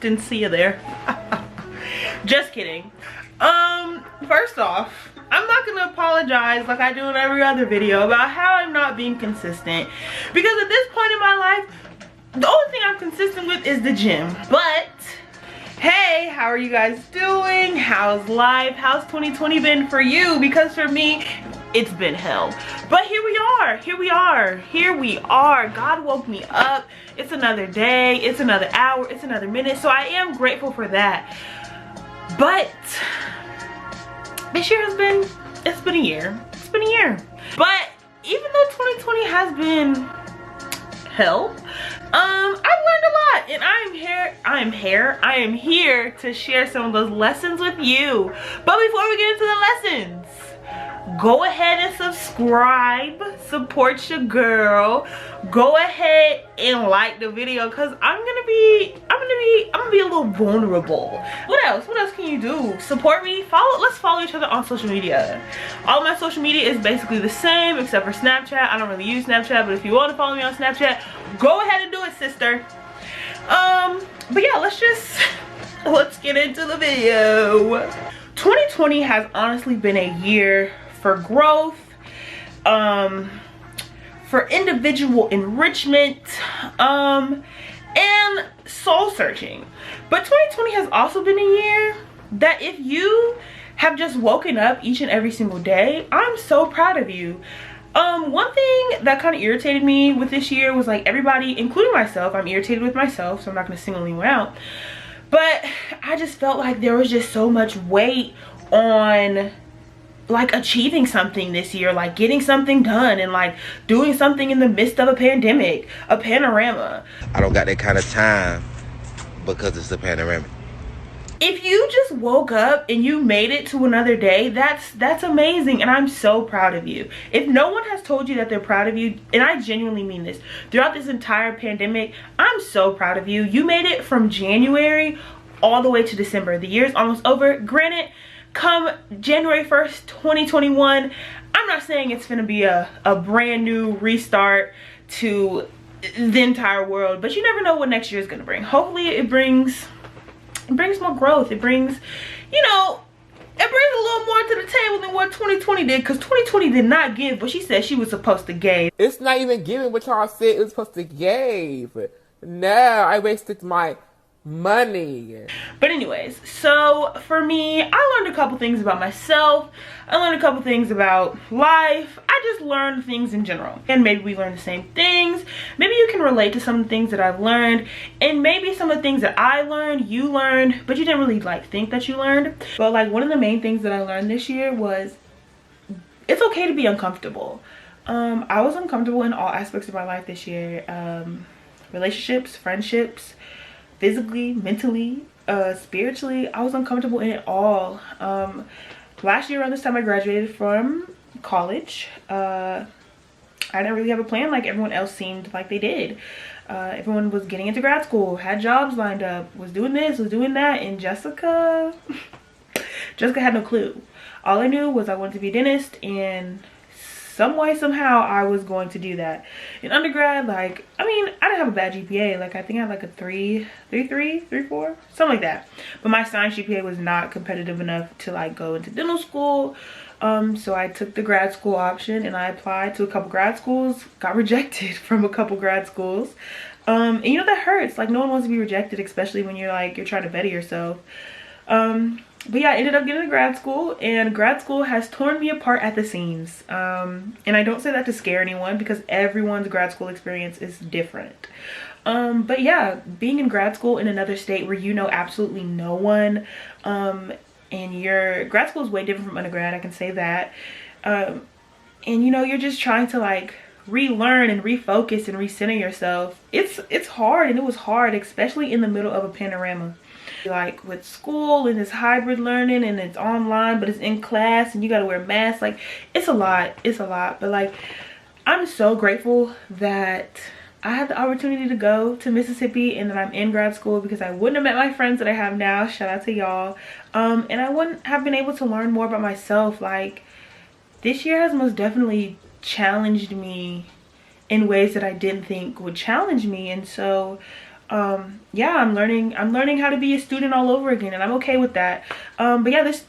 Didn't see you there. Just kidding. First off, I'm not gonna apologize like I do in every other video about how I'm not being consistent, because at this point in my life, the only thing I'm consistent with is the gym. But hey, how are you guys doing? How's life? How's 2020 been for you? Because for me, it's been hell. But here we are, here we are, here we are. God woke me up. It's another day, it's another hour, it's another minute. So I am grateful for that. But this year it's been a year. It's been a year. But even though 2020 has been hell, I've learned a lot, and I am here to share some of those lessons with you. But before we get into the lessons, go ahead and subscribe, support your girl. Go ahead and like the video, because I'm gonna be a little vulnerable. What else can you do? Support me, let's follow each other on social media. All my social media is basically the same except for Snapchat. I don't really use Snapchat, but if you want to follow me on Snapchat, go ahead and do it, sister. But yeah, let's get into the video. 2020 has honestly been a year for growth, for individual enrichment, and soul searching. But 2020 has also been a year that if you have just woken up each and every single day, I'm so proud of you. One thing that kind of irritated me with this year was like everybody, including myself, I'm irritated with myself, so I'm not going to single anyone out, but I just felt like there was just so much weight on like achieving something this year, like getting something done and like doing something in the midst of a pandemic, a panorama. I don't got that kind of time because it's a panoramic. If you just woke up and you made it to another day, that's amazing, and I'm so proud of you. If no one has told you that they're proud of you, and I genuinely mean this, throughout this entire pandemic, I'm so proud of you. You made it from January all the way to December. The year's almost over. Granted, come January 1st, 2021, I'm not saying it's gonna be a brand new restart to the entire world, but you never know what next year is gonna bring. Hopefully it brings more growth. It brings, you know, it brings a little more to the table than what 2020 did, because 2020 did not give what she said she was supposed to give. It's not even giving what y'all said it was supposed to give. No, I wasted my money. But anyways, so for me, I learned a couple things about myself. I learned a couple things about life. I just learned things in general, and maybe we learn the same things. Maybe you can relate to some of the things that I've learned, and maybe some of the things that I learned you learned, but you didn't really like think that you learned. But like one of the main things that I learned this year was it's okay to be uncomfortable. I was uncomfortable in all aspects of my life this year. Relationships, friendships, physically, mentally, spiritually. I was uncomfortable in it all. Last year around this time I graduated from college. I didn't really have a plan like everyone else seemed like they did. Everyone was getting into grad school, had jobs lined up, was doing this, was doing that, and Jessica had no clue. All I knew was I wanted to be a dentist, and some way, somehow, I was going to do that. In undergrad, like, I mean, I didn't have a bad GPA. Like, I think I had like a 3.4, something like that. But my science GPA was not competitive enough to like go into dental school. So I took the grad school option and I applied to a couple grad schools, got rejected from a couple grad schools. And you know, that hurts. Like, no one wants to be rejected, especially when you're like, you're trying to better yourself. But yeah, I ended up getting to grad school, and grad school has torn me apart at the seams. And I don't say that to scare anyone, because everyone's grad school experience is different. But yeah, being in grad school in another state where you know absolutely no one, and your grad school is way different from undergrad, I can say that. And you know, you're just trying to like relearn and refocus and recenter yourself. It's hard, and it was hard, especially in the middle of a panorama. Like with school and this hybrid learning, and it's online but it's in class and you gotta wear masks. Like, it's a lot, but like, I'm so grateful that I had the opportunity to go to Mississippi and that I'm in grad school, because I wouldn't have met my friends that I have now, shout out to y'all, and I wouldn't have been able to learn more about myself. Like, this year has most definitely challenged me in ways that I didn't think would challenge me. And so yeah, I'm learning how to be a student all over again, and I'm okay with that. But yeah, this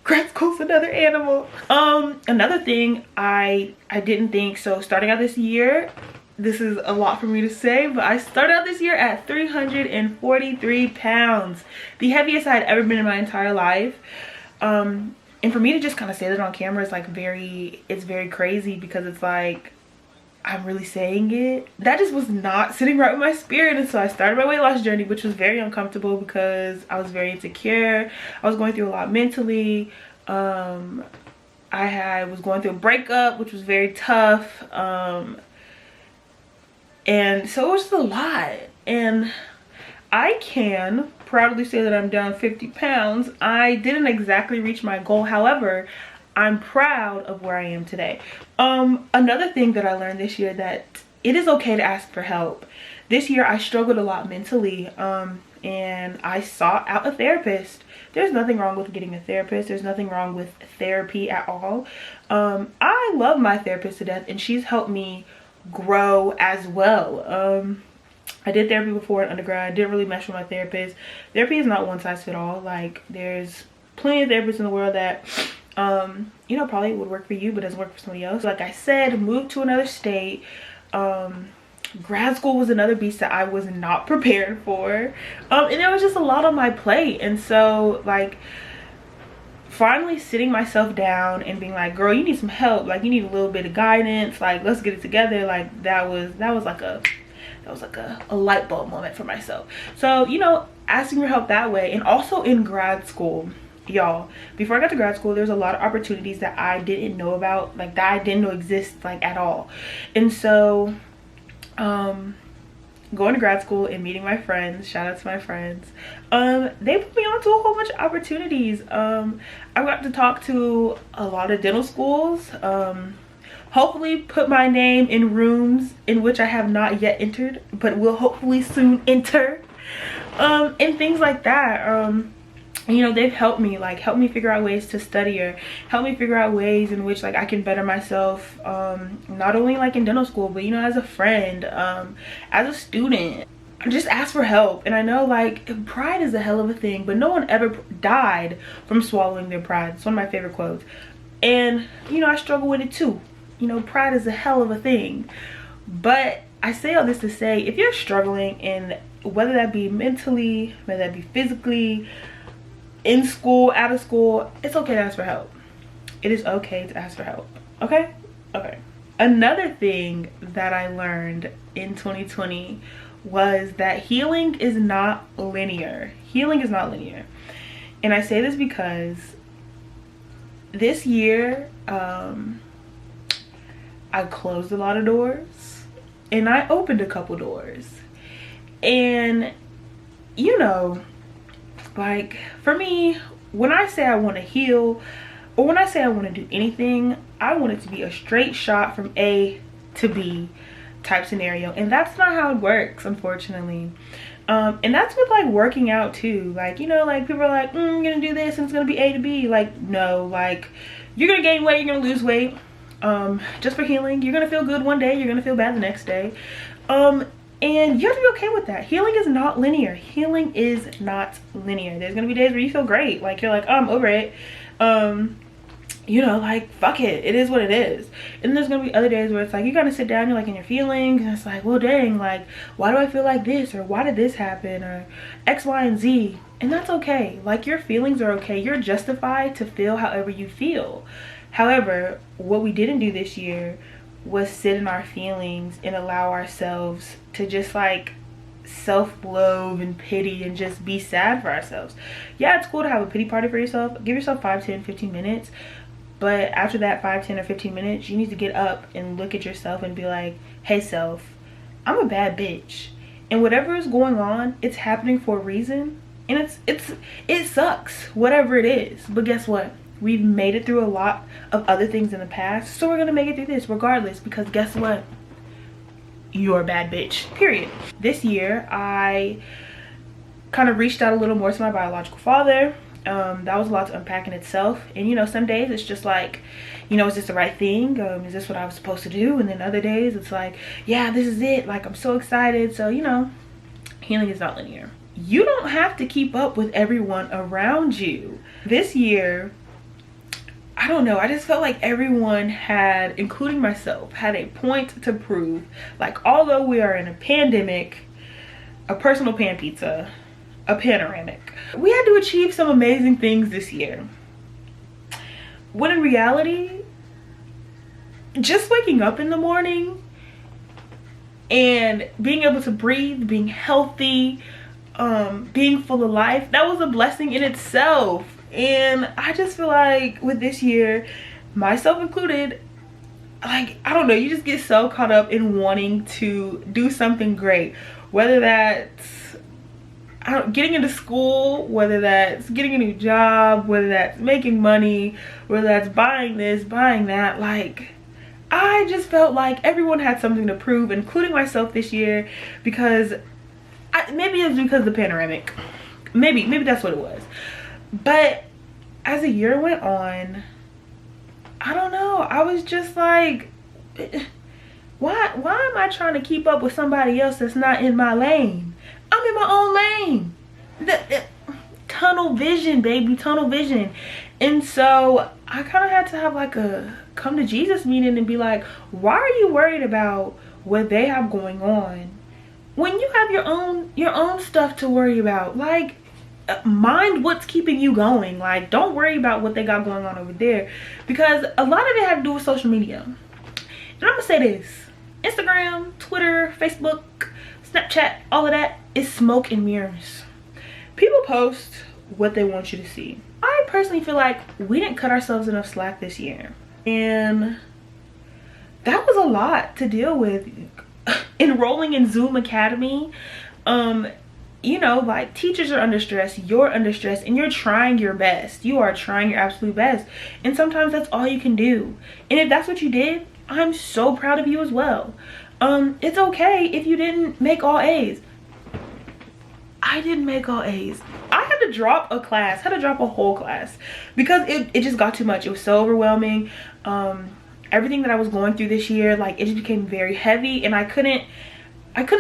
grad school's another animal. Another thing I didn't think, so starting out this year, this is a lot for me to say, but I started out this year at 343 pounds, the heaviest I had ever been in my entire life. And for me to just kind of say that on camera is like it's very crazy, because it's like, I'm really saying it. That just was not sitting right with my spirit. And so I started my weight loss journey, which was very uncomfortable because I was very insecure. I was going through a lot mentally. I was going through a breakup, which was very tough. And so it was just a lot. And I can proudly say that I'm down 50 pounds. I didn't exactly reach my goal. However, I'm proud of where I am today. Another thing that I learned this year, that it is okay to ask for help. This year I struggled a lot mentally, and I sought out a therapist. There's nothing wrong with getting a therapist. There's nothing wrong with therapy at all. I love my therapist to death, and she's helped me grow as well. I did therapy before in undergrad. I didn't really mesh with my therapist. Therapy is not one size fit all. Like, there's plenty of therapists in the world that you know, probably would work for you but doesn't work for somebody else. Like I said, moved to another state. Grad school was another beast that I was not prepared for, and there was just a lot on my plate. And so, like, finally sitting myself down and being like, girl, you need some help, like you need a little bit of guidance, like let's get it together. Like that was like a light bulb moment for myself. So, you know, asking for help that way. And also in grad school, y'all, before I got to grad school, there's a lot of opportunities that I didn't know about, like that I didn't know exist, like at all. And so going to grad school and meeting my friends, shout out to my friends, they put me onto a whole bunch of opportunities. I got to talk to a lot of dental schools, hopefully put my name in rooms in which I have not yet entered but will hopefully soon enter, and things like that. You know, they've helped me figure out ways to study, or help me figure out ways in which like I can better myself, not only like in dental school, but you know, as a friend, as a student. Just ask for help. And I know, like, pride is a hell of a thing, but no one ever died from swallowing their pride. It's one of my favorite quotes. And you know, I struggle with it too. You know, pride is a hell of a thing. But I say all this to say, if you're struggling, in whether that be mentally, whether that be physically, in school, out of school, it's okay to ask for help. It is okay to ask for help. Okay? Okay. Another thing that I learned in 2020 was that healing is not linear. Healing is not linear. And I say this because this year, I closed a lot of doors and I opened a couple doors. And you know, like for me, when I say I want to heal, or when I say I want to do anything, I want it to be a straight shot from A to B type scenario. And that's not how it works, unfortunately. And that's with like working out too. Like, you know, like people are like, I'm gonna do this and it's gonna be A to B. Like, no, like you're gonna gain weight, you're gonna lose weight. Just for healing, you're gonna feel good one day, you're gonna feel bad the next day. And you have to be okay with that. Healing is not linear. Healing is not linear. There's gonna be days where you feel great, like you're like, oh, I'm over it. You know, like fuck it, it is what it is. And there's gonna be other days where it's like you gotta sit down, you're like in your feelings, and it's like, well dang, like why do I feel like this, or why did this happen, or X, Y, and Z. And that's okay. Like, your feelings are okay. You're justified to feel however you feel. However, what we didn't do this year was sit in our feelings and allow ourselves to just like self-loathe and pity and just be sad for ourselves. Yeah, it's cool to have a pity party for yourself. Give yourself 5, 10, 15 minutes. But after that 5, 10, or 15 minutes, you need to get up and look at yourself and be like, hey self, I'm a bad bitch. And whatever is going on, it's happening for a reason. And it sucks, whatever it is. But guess what? We've made it through a lot of other things in the past, so we're gonna make it through this regardless, because guess what? You're a bad bitch, period. This year, I kind of reached out a little more to my biological father. That was a lot to unpack in itself. And you know, some days it's just like, you know, is this the right thing? Is this what I was supposed to do? And then other days it's like, yeah, this is it. Like, I'm so excited. So, you know, Healing is not linear. You don't have to keep up with everyone around you. This year, I don't know, I just felt like everyone had, including myself, had a point to prove. Like, although we are in a pandemic, a personal pan pizza, a panoramic, we had to achieve some amazing things this year. When in reality, just waking up in the morning and being able to breathe, being healthy, being full of life, that was a blessing in itself. And I just feel like with this year, myself included, like, I don't know, you just get so caught up in wanting to do something great, whether that's getting into school, whether that's getting a new job, whether that's making money, whether that's buying this, buying that. Like, I just felt like everyone had something to prove, including myself this year, because maybe it was because of the panoramic. Maybe that's what it was. But as the year went on, I don't know, I was just like, why am I trying to keep up with somebody else that's not in my lane? I'm in my own lane. Tunnel vision, baby, tunnel vision. And so I kind of had to have like a come to Jesus meeting and be like, why are you worried about what they have going on when you have your own stuff to worry about? Like, mind what's keeping you going. Like, don't worry about what they got going on over there, because a lot of it had to do with social media. And I'm gonna say this: Instagram, Twitter, Facebook, Snapchat, all of that is smoke and mirrors. People post what they want you to see. I personally feel like we didn't cut ourselves enough slack this year, and that was a lot to deal with. Enrolling in Zoom Academy, you know, like, teachers are under stress, you're under stress, and you're trying your best. You are trying your absolute best, and sometimes that's all you can do. And if that's what you did, I'm so proud of you as well. It's okay if you didn't make all A's. I didn't make all A's. I had to drop a class, had to drop a whole class, because it just got too much. It was so overwhelming. Everything that I was going through this year, like, it just became very heavy, and I couldn't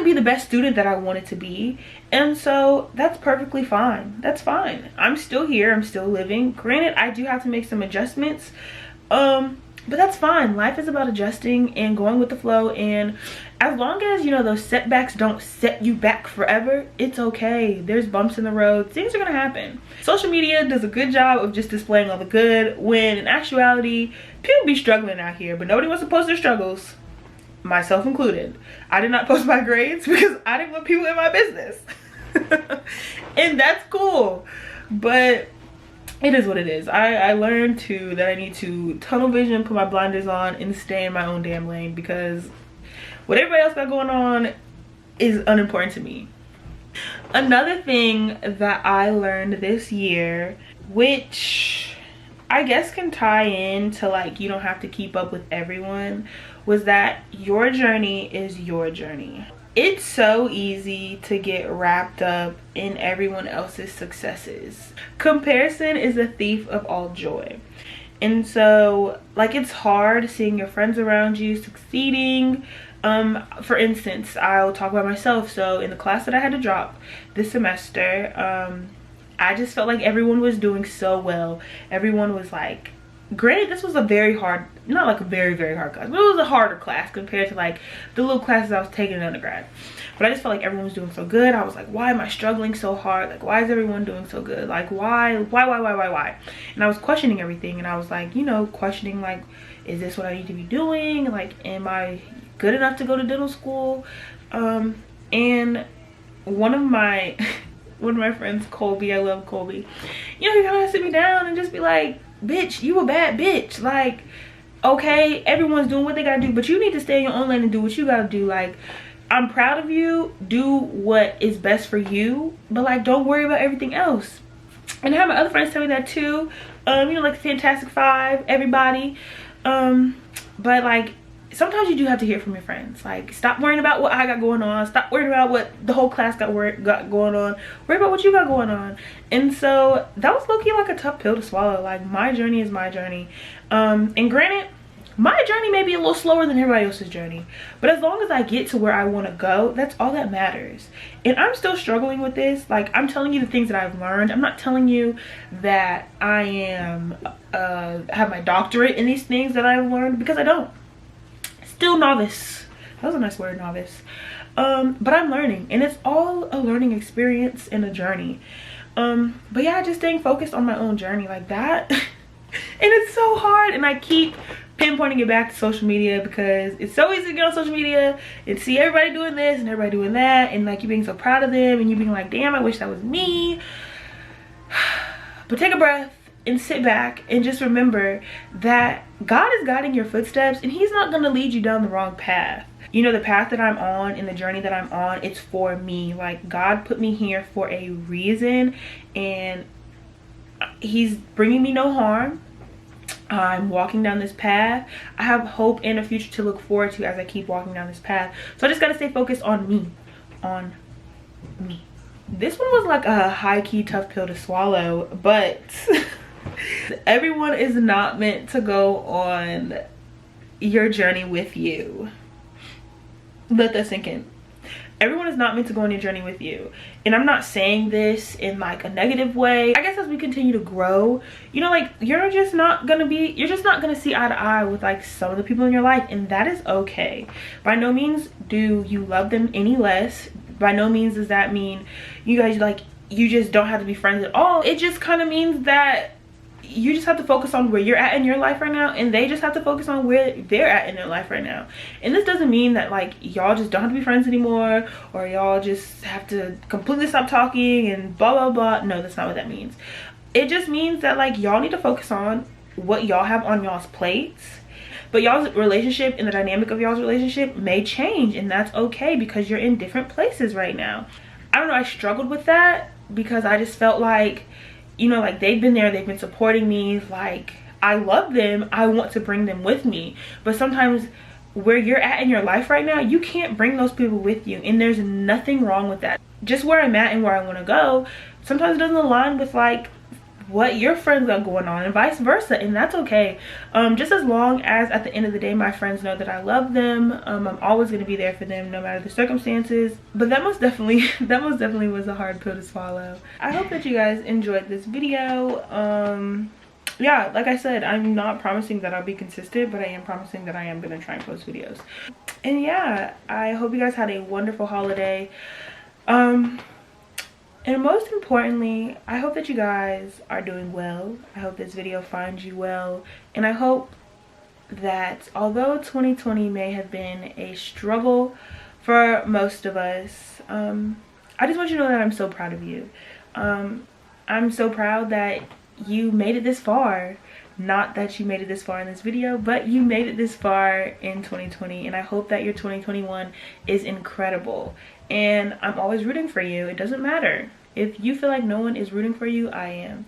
be the best student that I wanted to be. And so that's perfectly fine. That's fine. I'm still here, I'm still living. Granted, I do have to make some adjustments, but that's fine. Life is about adjusting and going with the flow, and as long as, you know, those setbacks don't set you back forever, it's okay. There's bumps in the road, things are gonna happen. Social media does a good job of just displaying all the good, when in actuality, people be struggling out here, but nobody wants to post their struggles, myself included. I did not post my grades because I didn't want people in my business. And that's cool, but it is what it is. I learned too that I need to tunnel vision, put my blinders on, and stay in my own damn lane, because what everybody else got going on is unimportant to me. Another thing that I learned this year, which I guess can tie into, like, you don't have to keep up with everyone, was that your journey is your journey. It's so easy to get wrapped up in everyone else's successes. Comparison is a thief of all joy. And so, like, it's hard seeing your friends around you succeeding. For instance, I'll talk about myself. So in the class that I had to drop this semester, I just felt like everyone was doing so well. Everyone was like, granted, this was a very hard, not like a very hard class, but it was a harder class compared to like the little classes I was taking in undergrad. But I just felt like everyone was doing so good. I was like, why am I struggling so hard? Like, why is everyone doing so good? Like, why? And I was questioning everything, and I was like, you know, questioning, like, is this what I need to be doing? Like, am I good enough to go to dental school? And one of my friends, Colby, I love Colby, you know, he kind of sit me down and just be like, bitch, you a bad bitch. Like, okay, everyone's doing what they gotta do, but you need to stay in your own lane and do what you gotta do. Like, I'm proud of you, do what is best for you, but like, don't worry about everything else. And I have my other friends tell me that too, you know, like Fantastic Five, everybody. But like, sometimes you do have to hear from your friends. Like, stop worrying about what I got going on, stop worrying about what the whole class got going on, worry about what you got going on. And so that was low-key like a tough pill to swallow. Like, my journey is my journey, and granted, my journey may be a little slower than everybody else's journey, but as long as I get to where I want to go, that's all that matters. And I'm still struggling with this. Like, I'm telling you the things that I've learned. I'm not telling you that I am have my doctorate in these things that I've learned, because I don't. Still novice. That was a nice word, novice. But I'm learning, and it's all a learning experience and a journey. But yeah, just staying focused on my own journey like that. And it's so hard, and I keep pinpointing it back to social media, because it's so easy to get on social media and see everybody doing this and everybody doing that, and like you being so proud of them and you being like, damn, I wish that was me. But take a breath and sit back and just remember that God is guiding your footsteps, and he's not going to lead you down the wrong path. You know, the path that I'm on and the journey that I'm on, it's for me. Like, God put me here for a reason, and he's bringing me no harm. I'm walking down this path. I have hope and a future to look forward to as I keep walking down this path. So I just got to stay focused on me. On me. This one was like a high-key tough pill to swallow, but everyone is not meant to go on your journey with you. Let that sink in. Everyone is not meant to go on your journey with you. And I'm not saying this in like a negative way. I guess as we continue to grow, you know, like you're just not gonna see eye to eye with like some of the people in your life, and that is okay. By no means do you love them any less. By no means does that mean you guys you just don't have to be friends at all. It just kind of means that you just have to focus on where you're at in your life right now, and they just have to focus on where they're at in their life right now. And this doesn't mean that like y'all just don't have to be friends anymore, or y'all just have to completely stop talking and blah blah blah. No, that's not what that means. It just means that like y'all need to focus on what y'all have on y'all's plates, but y'all's relationship and the dynamic of y'all's relationship may change, and that's okay, because you're in different places right now. I don't know, I struggled with that because I just felt like, you know, like they've been there, they've been supporting me, like I love them, I want to bring them with me. But sometimes where you're at in your life right now, you can't bring those people with you, and there's nothing wrong with that. Just where I'm at and where I want to go sometimes it doesn't align with like what your friends got going on, and vice versa, and that's okay. Just as long as at the end of the day my friends know that I love them, I'm always going to be there for them no matter the circumstances. But that most definitely was a hard pill to swallow. I hope that you guys enjoyed this video. Yeah, like I said, I'm not promising that I'll be consistent, but I am promising that I am going to try and post videos. And yeah, I hope you guys had a wonderful holiday. And most importantly, I hope that you guys are doing well. I hope this video finds you well. And I hope that although 2020 may have been a struggle for most of us, I just want you to know that I'm so proud of you. I'm so proud that you made it this far. Not that you made it this far in this video, but you made it this far in 2020. And I hope that your 2021 is incredible. And I'm always rooting for you. It doesn't matter. If you feel like no one is rooting for you, I am.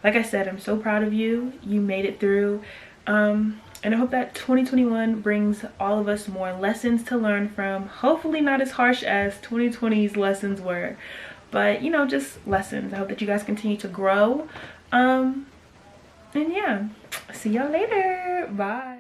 Like I said, I'm so proud of you. You made it through. And I hope that 2021 brings all of us more lessons to learn from. Hopefully not as harsh as 2020's lessons were. But, you know, just lessons. I hope that you guys continue to grow. And yeah, see y'all later. Bye.